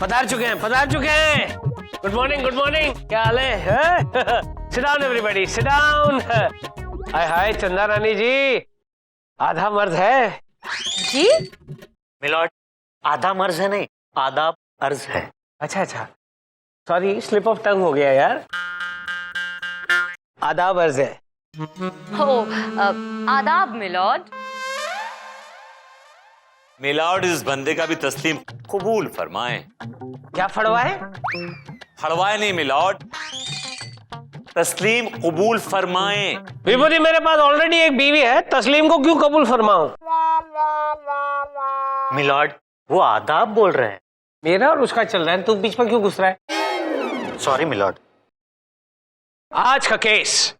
पधार चुके हैं, पधार चुके हैं। Good morning, good morning. क्या हाल है? Sit down everybody, sit down. Hi hi Chanda Rani जी, आधा मर्द है जी। मिलॉर्ड, आधा मर्ज है नहीं, आधा अर्ज है। अच्छा अच्छा, सॉरी स्लिप ऑफ टंग हो गया यार। आदाब अर्ज है। हो आदाब मिलॉर्ड। मिलॉर्ड, इस बंदे का भी तस्लीम कबूल फरमाएं। क्या फड़वाए? फड़वाए नहीं मिलॉर्ड, तस्लीम कबूल फरमाएं। विभूति, मेरे पास ऑलरेडी एक बीवी है, तस्लीम को क्यों कबूल फरमाऊं? मिलॉर्ड, वो आदाब बोल रहे हैं। मेरा और उसका चल रहा है, तू बीच में क्यों घुस रहा है? Sorry milord. आज का केस,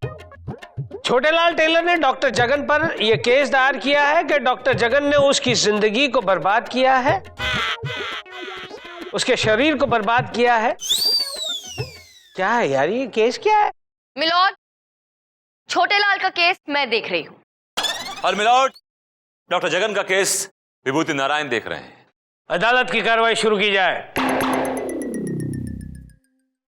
छोटेलाल टेलर ने डॉक्टर जगन पर यह केस दायर किया है कि डॉक्टर जगन ने उसकी जिंदगी को बर्बाद किया है, उसके शरीर को बर्बाद किया है। क्या है यार, ये केस क्या है? मिलॉर्ड, छोटेलाल का केस मैं देख रही हूँ। और मिलॉर्ड, डॉक्टर जगन का केस विभूति नारायण देख रहे हैं। अदालत की कार्रवाई शुरू की जाए।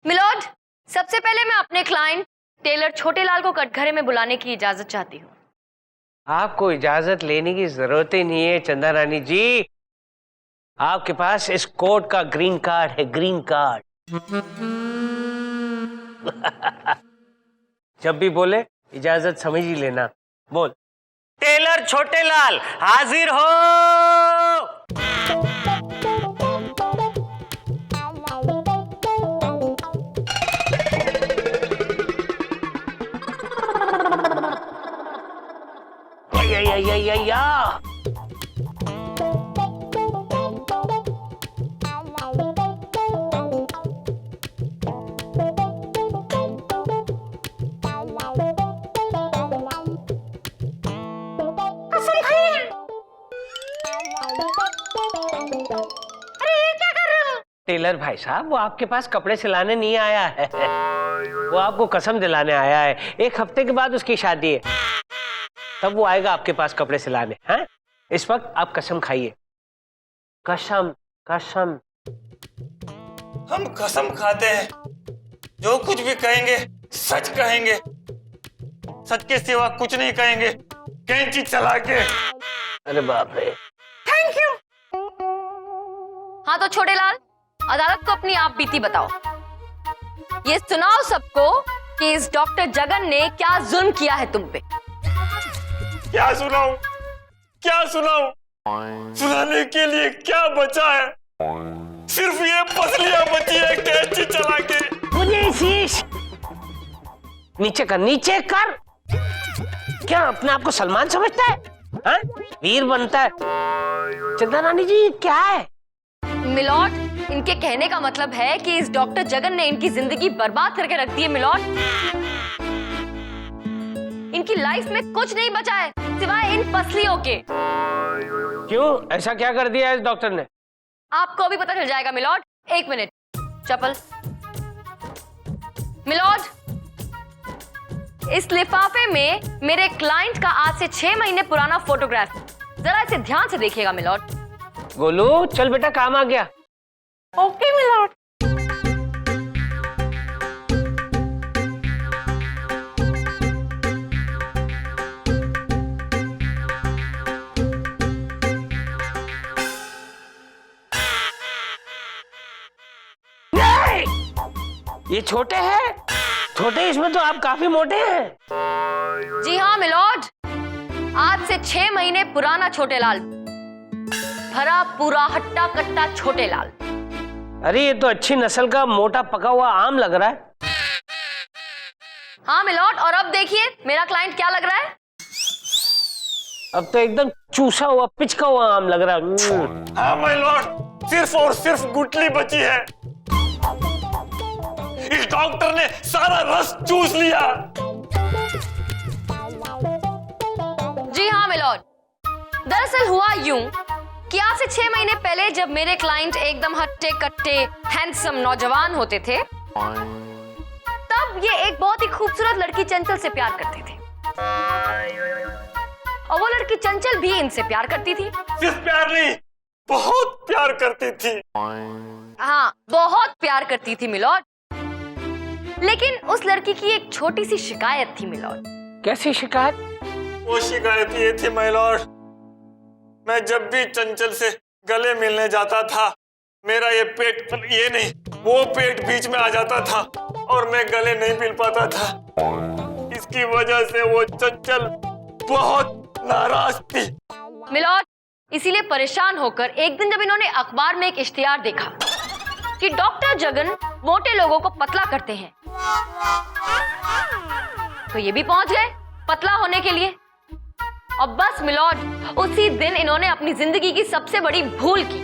मिलॉर्ड, सबसे पहले मैं अपने क्लाइंट टेलर छोटेलाल को कटघरे में बुलाने की इजाजत चाहती हूँ। आपको इजाजत लेने की जरूरत ही नहीं है चंदा रानी जी, आपके पास इस कोर्ट का ग्रीन कार्ड है, ग्रीन कार्ड। जब भी बोले इजाजत समझ ही लेना। बोल। टेलर छोटेलाल हाजिर हो। या टेलर भाई साहब, वो आपके पास कपड़े सिलाने नहीं आया है, वो आपको कसम दिलाने आया है। एक हफ्ते के बाद उसकी शादी है, तब वो आएगा आपके पास कपड़े सिलाने। हैं? इस वक्त आप कसम खाइए। कसम, कसम। हम कसम खाते हैं, जो कुछ भी कहेंगे सच कहेंगे, सच के सिवा कुछ नहीं कहेंगे, कैंची चला के। अरे बाप रे। Thank you. हाँ तो छोटेलाल, अदालत को अपनी आप बीती बताओ। ये सुनाओ सबको कि इस डॉक्टर जगन ने क्या जुल्म किया है तुम पे। क्या सुनाऊं, क्या सुनाऊं? सुनाने के लिए क्या बचा है? सिर्फ ये पसलियां बची है कैंची चला के। मुझे शीश नीचे कर, नीचे कर। क्या अपने आप को सलमान समझता है? हाँ? वीर बनता है। चंदा रानी जी, क्या है? मिलॉर्ड, इनके कहने का मतलब है कि इस डॉक्टर जगन ने इनकी जिंदगी बर्बाद करके रख दी है मिलॉर्ड। इनकी लाइफ में कुछ नहीं बचा है सिवाय इन पसलियों के। क्यों, ऐसा क्या कर दिया इस डॉक्टर ने? आपको भी पता चल जाएगा मिलॉर्ड। एक मिनट, चप्पल। मिलॉर्ड, इस लिफाफे में मेरे क्लाइंट का आज से 6 महीने पुराना फोटोग्राफ, जरा इसे ध्यान से देखिएगा मिलॉर्ड। गोलू, चल बेटा, काम आ गया। Okay milord. ये छोटे हैं, छोटे, इसमें तो आप काफी मोटे हैं। जी हाँ मिलॉर्ड, आज से 6 महीने पुराना छोटेलाल, भरा पूरा हट्टा कट्टा छोटेलाल। अरे ये तो अच्छी नस्ल का मोटा पका हुआ आम लग रहा है। हाँ मिलॉर्ड, और अब देखिए मेरा क्लाइंट क्या लग रहा है। अब तो एकदम चूसा हुआ, पिचका हुआ आम लग रहा है। हाँ माय लॉर्ड, सिर्फ और सिर्फ गुठली बची है। इस डॉक्टर ने सारा रस चूस लिया। जी हाँ मिलॉर्ड, दरअसल हुआ यूं कि आज से 6 महीने पहले जब मेरे क्लाइंट एकदम हट्टे कट्टे हैंडसम नौजवान होते थे, तब ये एक बहुत ही खूबसूरत लड़की चंचल से प्यार करते थे, और वो लड़की चंचल भी इनसे प्यार करती थी। सिर्फ प्यार नहीं, बहुत प्यार करती थी। हाँ, बहुत प्यार करती थी मिलॉर्ड। लेकिन उस लड़की की एक छोटी सी शिकायत थी मिलॉर्ड। कैसी शिकायत? वो शिकायत ये थी माय लॉर्ड, मैं जब भी चंचल से गले मिलने जाता था, मेरा ये पेट, ये नहीं वो पेट बीच में आ जाता था और मैं गले नहीं मिल पाता था। इसकी वजह से वो चंचल बहुत नाराज थी। मिलॉर्ड, इसीलिए परेशान होकर एक दिन जब इन्होंने अखबार में एक इश्तिहार देखा कि डॉक्टर जगन मोटे लोगों को पतला करते हैं, तो ये भी पहुंच गए पतला होने के लिए। और बस मिलॉर्ड, उसी दिन इन्होंने अपनी जिंदगी की सबसे बड़ी भूल की।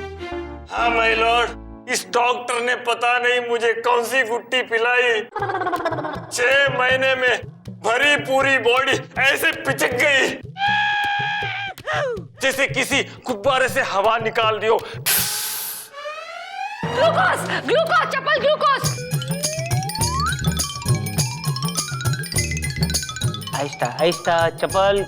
हाँ माय लॉर्ड, इस डॉक्टर ने पता नहीं मुझे कौन सी गुट्टी पिलाई। 6 महीने में भरी पूरी बॉडी ऐसे पिचक गई जैसे किसी गुब्बारे से हवा निकाल दियो। ग्लूकोज, ग्लूकोज, चप्पल ग्लूकोज। आहिस्ता आहिस्ता चप्पल।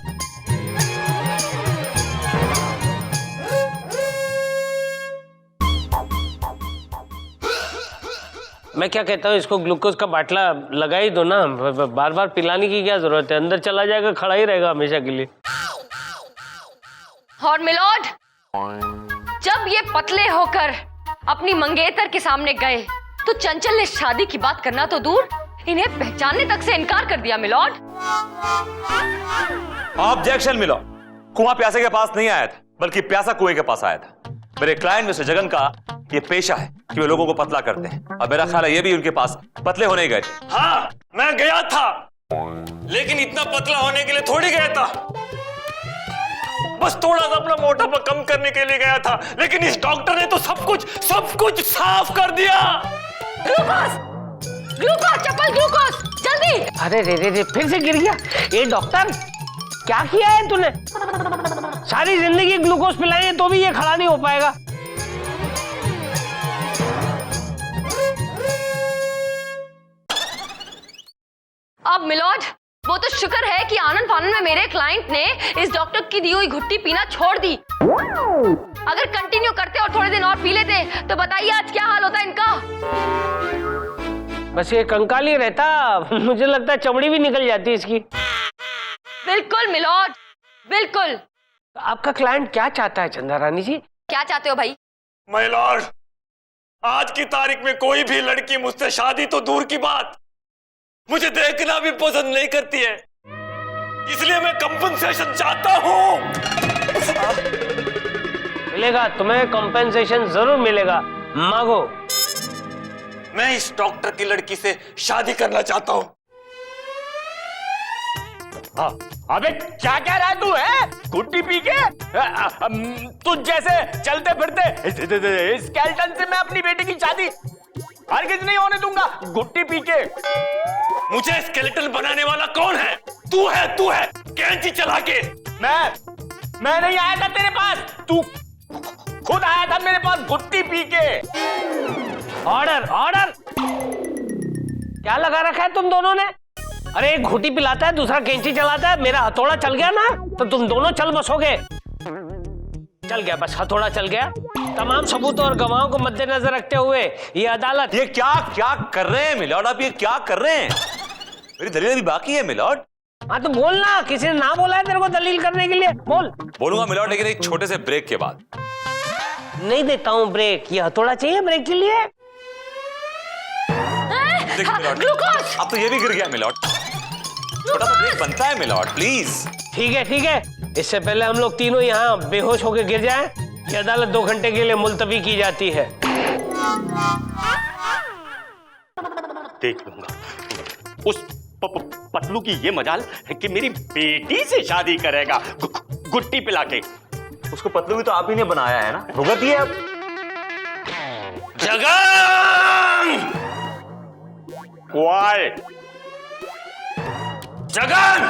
मैं क्या कहता हूँ, इसको ग्लूकोज का बाटला लगा ही दो ना, बार बार पिलाने की क्या जरूरत है, अंदर चला जाएगा, खड़ा ही रहेगा हमेशा के लिए। और मिलॉर्ड, जब ये पतले होकर अपनी मंगेतर के सामने गए तो चंचल ने शादी की बात करना तो दूर, इन्हें पहचानने तक से इनकार कर दिया। Milord, objection milord. कुआं प्यासे के पास नहीं आया था, बल्कि प्यासा कुएं के पास आया था। मेरे क्लाइंट मिस्टर जगन का ये पेशा है कि वे लोगों को पतला करते हैं, और मेरा ख्याल है ये भी उनके पास पतले होने गए थे। हाँ, मैं गया था, लेकिन इतना पतला होने के लिए थोड़ी गया था, बस थोड़ा सा अपना मोटापा कम करने के लिए गया था। लेकिन इस डॉक्टर ने तो सब कुछ साफ कर दिया। ग्लूकोज, ग्लूकोज, चप्पल ग्लूकोज, जल्दी। अरे रे, फिर से गिर गया। ये डॉक्टर, क्या किया है तूने? सारी जिंदगी ग्लूकोज पिलाई है तो भी ये खड़ा नहीं हो पाएगा। अब मिलॉर्ड, वो तो शुक्र है कि आनंद फानन में मेरे क्लाइंट ने इस डॉक्टर की दी हुई घुट्टी पीना छोड़ दी। अगर कंटिन्यू करते और थोड़े दिन और पी लेते तो बताइए आज क्या हाल होता इनका। बस ये कंकाल ही रहता, मुझे लगता है चमड़ी भी निकल जाती इसकी। बिल्कुल मिलॉर्ड, बिल्कुल। आपका क्लाइंट क्या चाहता है चंदा रानी जी? क्या चाहते हो भाई? माय लॉर्ड, आज की तारीख में कोई भी लड़की मुझसे शादी तो दूर की बात, मुझे देखना भी पसंद नहीं करती है। इसलिए मैं कंपनसेशन चाहता हूं। मिलेगा तुम्हें, कंपेंसेशन जरूर मिलेगा, मांगो। मैं इस डॉक्टर की लड़की से शादी करना चाहता हूं। अबे क्या कह रहा है तू? है गुट्टी पी के तू जैसे चलते फिरते स्केलेटन से मैं अपनी बेटी की शादी हरगिज नहीं होने दूंगा गुट्टी पी के। मुझे स्केलेटन बनाने वाला कौन है? तू है कैंची चला के। मैं नहीं आया था तेरे पास, तू खुद आया था मेरे पास गुट्टी पी के। Order, order. क्या लगा रखा है तुम दोनों ने? अरे एक घुटी पिलाता है, दूसरा कैंची चलाता है। मेरा हथौड़ा चल गया ना तो तुम दोनों चल बसोगे। चल गया, बस हथौड़ा चल गया। तमाम सबूतों और गवाहों को मद्देनजर रखते हुए ये अदालत। ये क्या कर रहे हैं मिलॉर्ड? आप ये क्या कर रहे हैं? मेरी दलील अभी बाकी है मिलॉर्ड। हाँ तो बोल ना, किसी ने ना बोला है तेरे को दलील करने के लिए? बोल। बोलूंगा मिलॉर्ड, लेकिन एक छोटे से ब्रेक के बाद। नहीं देता हूँ ब्रेक, ये हथौड़ा चाहिए ब्रेक के लिए। ग्लूकोज। अब तो ये भी गिर गया मिलॉर्ड। छोटा सा ब्रेक बनता है मिलॉर्ड, प्लीज। ठीक है, इससे पहले हम लोग तीनों यहाँ बेहोश होकर गिर जाएं, ये अदालत 2 घंटे के लिए मुलतवी की जाती है। देख लूंगा उस पतलू की ये मजाल कि मेरी बेटी से शादी करेगा गुट्टी पिला के। उसको पतलू भी तो आप ही ने बनाया है ना, भुगत दिए अब। जगन! वाई जगन!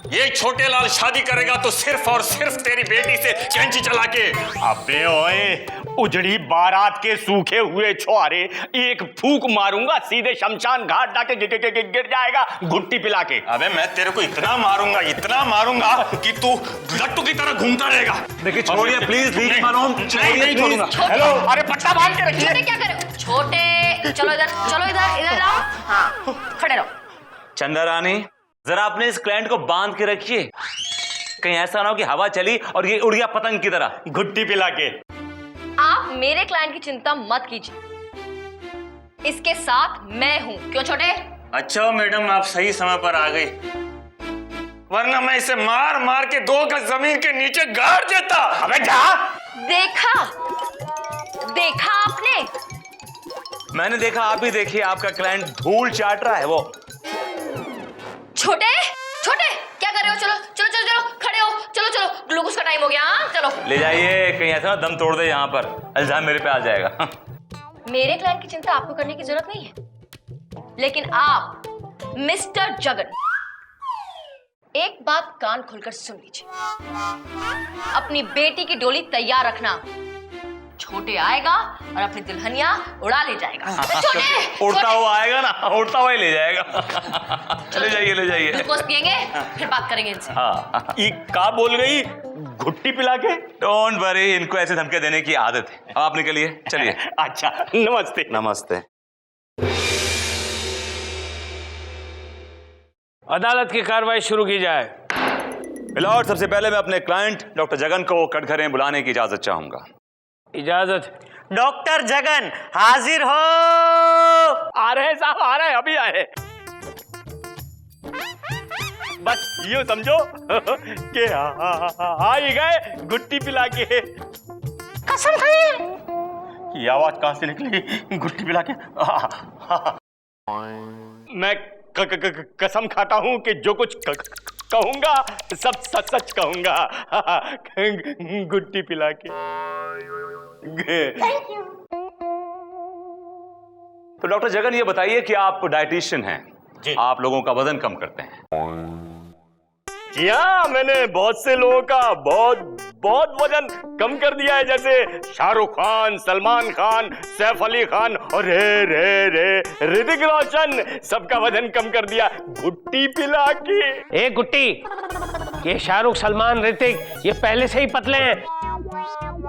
ये छोटे लाल शादी करेगा तो सिर्फ और सिर्फ तेरी बेटी से कैंची चला के। अबे ओए, उजड़ी बारात के सूखे हुए छुआरे, एक फूक मारूंगा सीधे शमशान घाट जाके गिर जाएगा घुट्टी पिला के। अबे मैं तेरे को इतना मारूंगा कि तू लट्टू की तरह घूमता रहेगा। देखिए छोड़िए प्लीज, नहीं छोड़ूंगा। हेलो, अरे पट्टा बांध के रखिए। छोटे क्या करे? छोटे चलो इधर आओ। हाँ, खड़े रहो। चंदा रानी, जरा अपने इस क्लाइंट को बांध के रखिए, कहीं ऐसा ना हो कि हवा चली और ये उड़ गया पतंग की तरह घुट्टी पिला के। आप मेरे क्लाइंट की चिंता मत कीजिए, इसके साथ मैं हूं। क्यों छोटे? अच्छा मैडम, आप सही समय पर आ गई, वरना मैं इसे मार मार के 2 गज जमीन के नीचे गाड़ देता। अबे जा। देखा आपने? मैंने देखा, आप भी देखिए, आपका क्लाइंट धूल चाट रहा है वो। छोटे क्या कर रहे हो? चलो खड़े हो। चलो ग्लूकोज का टाइम हो गया। हाँ चलो ले जाइए, कहीं ऐसा ना दम तोड़ दे यहाँ पर, इल्जाम मेरे पे आ जाएगा। मेरे क्लाइंट की चिंता आपको करने की जरूरत नहीं है, लेकिन आप मिस्टर जगन एक बात कान खोलकर सुन लीजिए। अपनी बेटी की डोली तैयार रखना, छोटे आएगा और अपनी दुल्हनिया उड़ा ले जाएगा। उड़ता हुआ आएगा ना, उड़ता हुआ ही ले जाएगा। ले जाइए। ग्लूकोज पिएंगे, फिर बात करेंगे इनसे। हाँ, ये का बोल गई? घुट्टी पिला के? डोंट वरी, इनको ऐसे धमके देने की आदत है। अब आप निकलिए, चलिए। अच्छा, नमस्ते। नमस्ते। अदालत की कार्रवाई शुरू की जाए। मिलॉर्ड, सबसे पहले मैं अपने क्लाइंट डॉक्टर जगन को कटघरे बुलाने की इजाजत चाहूंगा। इजाजत। डॉक्टर जगन हाजिर हो। आ रहे साहब, आ रहे, अभी आए। बस यूं समझो कि आ ही गए घुट्टी पिला के। कसम खाइए। ये आवाज कहां से निकली? घुट्टी पिला के। मैं कसम खाता हूं कि जो कुछ कहूंगा सब सच कहूंगा। घुट्टी पिला के। तो डॉक्टर जगन, ये बताइए कि आप डाइटिशियन हैं, आप लोगों का वजन कम करते हैं। जी हाँ, मैंने बहुत से लोगों का बहुत वजन कम कर दिया है, जैसे शाहरुख खान, सलमान खान, सैफ अली खान और रे ऋतिक रोशन, सबका वजन कम कर दिया घुट्टी पिला के। ए गुट्टी, ये शाहरुख, सलमान, ऋतिक ये पहले से ही पतले हैं,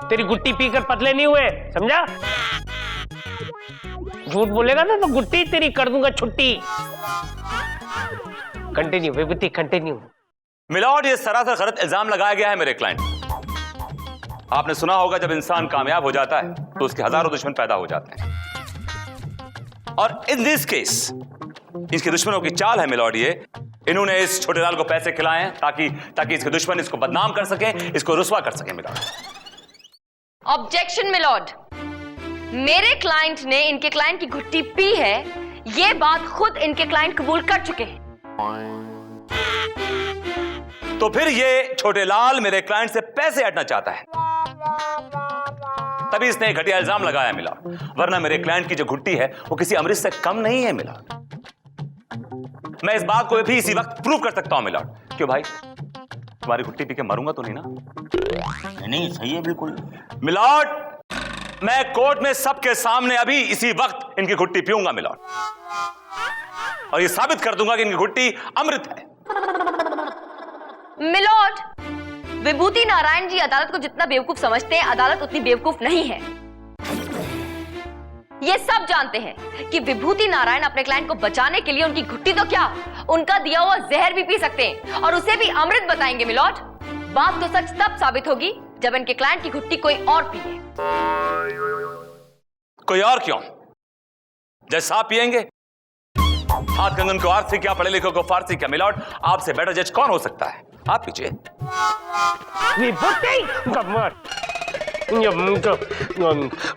तेरी गुट्टी पीकर पतले नहीं हुए, समझा? झूठ बोलेगा ना तो गुट्टी तेरी कर दूंगा छुट्टी। कंटिन्यू विभूति, कंटिन्यू। मिलॉर्ड, ये सरासर गलत इल्जाम लगाया गया है मेरे क्लाइंट। आपने सुना होगा, जब इंसान कामयाब हो जाता है तो उसके हजारों दुश्मन पैदा हो जाते हैं, और इन दिस केस इसके दुश्मनों की चाल है मिलॉर्ड ये, इन्होंने इस छोटे लाल को पैसे खिलाए हैं ताकि इसके दुश्मन इसको बदनाम कर सके, इसको रुस्वा कर सके। मिलॉर्ड। ऑब्जेक्शन मिलॉर्ड, मेरे क्लाइंट ने इनके क्लाइंट की घुट्टी पी है, ये बात खुद इनके क्लाइंट कबूल कर चुके हैं। तो फिर ये छोटे लाल मेरे क्लाइंट से पैसे हटना चाहता है, तभी इसने घटिया इल्जाम लगाया मिलॉर्ड, वरना मेरे क्लाइंट की जो घुट्टी है वो किसी अमृत से कम नहीं है मिलॉर्ड। मैं इस बात को भी इसी वक्त प्रूव कर सकता हूं मिलॉर्ड। क्यों भाई, तुम्हारी घुट्टी पी के मरूंगा तो नहीं ना? नहीं, सही है बिल्कुल। मिलॉर्ड, मैं कोर्ट में सबके सामने अभी इसी वक्त इनकी घुट्टी पीऊंगा मिलॉर्ड, और ये साबित कर दूंगा कि इनकी घुट्टी अमृत है। मिलॉर्ड, विभूति नारायण जी अदालत को जितना बेवकूफ समझते हैं, अदालत उतनी बेवकूफ नहीं है। ये सब जानते हैं कि विभूति नारायण अपने क्लाइंट को बचाने के लिए उनकी घुट्टी तो क्या, उनका दिया हुआ जहर भी पी सकते हैं, और उसे भी अमृत बताएंगे मिलॉर्ड। बात तो सच तब साबित होगी जब इनके क्लाइंट की घुट्टी कोई और पिए। कोई और क्यों? जज साहब पिएंगे? हाथ कंगन को आरती क्या, पढ़े लिखों को फारसी क्या मिलॉर्ड? आपसे बेटर जज कौन हो सकता है? आप पीछे।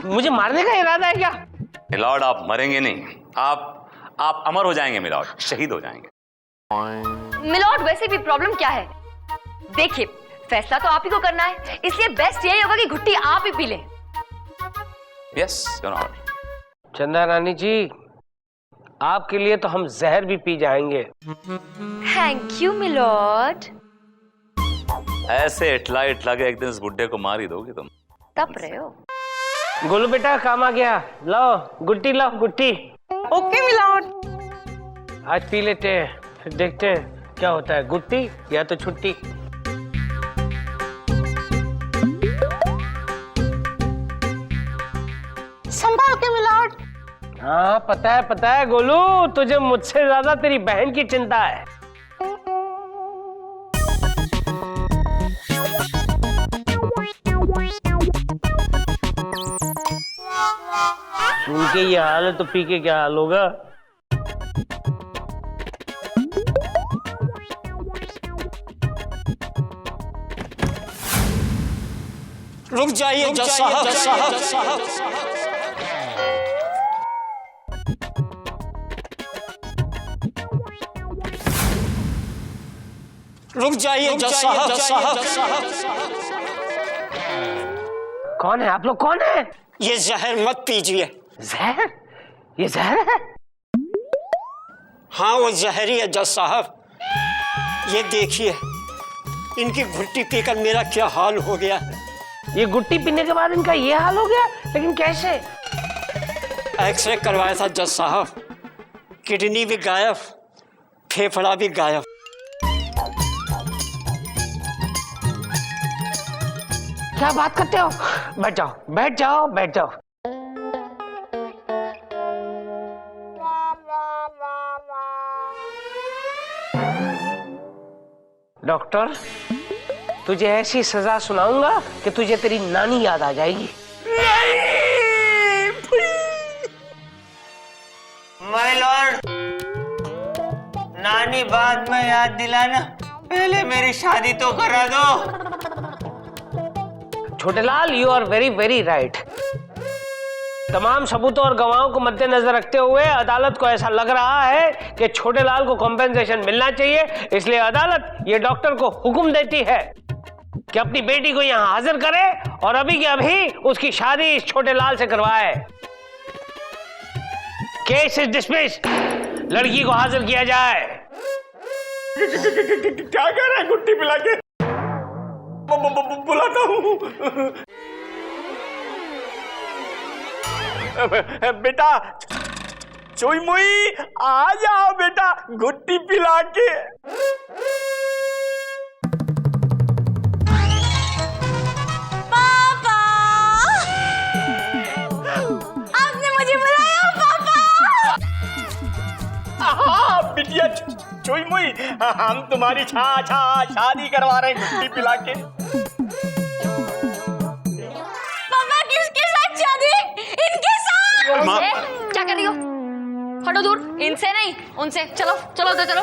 मुझे मारने का इरादा है क्या? मिलॉर्ड, आप मरेंगे नहीं, आप अमर हो जाएंगे मिलॉर्ड, शहीद हो जाएंगे। मिलॉर्ड, वैसे भी प्रॉब्लम क्या है? देखिए, फैसला तो आप ही को करना है, इसलिए बेस्ट यही होगा कि घुट्टी आप ही पी लें। Yes your honour. Chanda Rani जी, आपके लिए तो हम जहर भी पी जाएंगे। Thank you milord. ऐसे इटला इटला के एक दिन इस बुड्ढे को मार ही दोगे तुम। तब रहे हो। गोलू बेटा काम आ गया, लाओ गुट्टी, लाओ गुट्टी। Okay milord. आज पी लेते हैं, फिर देखते हैं क्या होता है, गुट्टी या तो छुट्टी। संभाल के मिलॉर्ड। हाँ पता है गोलू, तुझे मुझसे ज्यादा तेरी बहन की चिंता है। सुन के ये हाल है तो पी के क्या हाल होगा। रुक जाइए जज साहब। रुक जाइए जज साहब। कौन है आप लोग, कौन है? ये जहर मत पीजिए। जहर? ये जहर है? हाँ वो जहरी है जज साहब। ये देखिए, इनकी घुट्टी पीकर मेरा क्या हाल हो गया है। ये गुट्टी पीने के बाद इनका ये हाल हो गया, लेकिन कैसे? एक्सरे करवाया था जज साहब, किडनी भी गायब, फेफड़ा भी गायब। क्या बात करते हो? बैठ जाओ बैठ जाओ बैठ जाओ। डॉक्टर, तुझे ऐसी सजा सुनाऊंगा कि तुझे तेरी नानी याद आ जाएगी। माय लॉर्ड, नानी बाद में याद दिलाना, पहले मेरी शादी तो करा दो। Chhotelal, you are very very right. तमाम सबूतों और गवाहों को मद्देनजर रखते हुए अदालत को ऐसा लग रहा है कि छोटेलाल को कॉम्पेंसेशन मिलना चाहिए, इसलिए अदालत ये डॉक्टर को हुक्म देती है कि अपनी बेटी को यहाँ हाजिर करे और अभी के अभी उसकी शादी इस छोटेलाल से करवाए। Case is dismissed. लड़की को हाजिर किया जाए। क्या कह रहा है? गुट्टी पिला के बुलाता हूँ। बेटा चोई मुई, आ जाओ बेटा, गुट्टी पिला के। पापा, आपने मुझे बुलाया पापा। हाँ बिटिया चोई मुई, हम तुम्हारी शादी करवा रहे हैं गुट्टी पिला के। पापा किसके साथ शादी? इनके साथ। क्या कर रही हो? हटो दूर, इनसे नहीं उनसे। चलो चलो उधर चलो।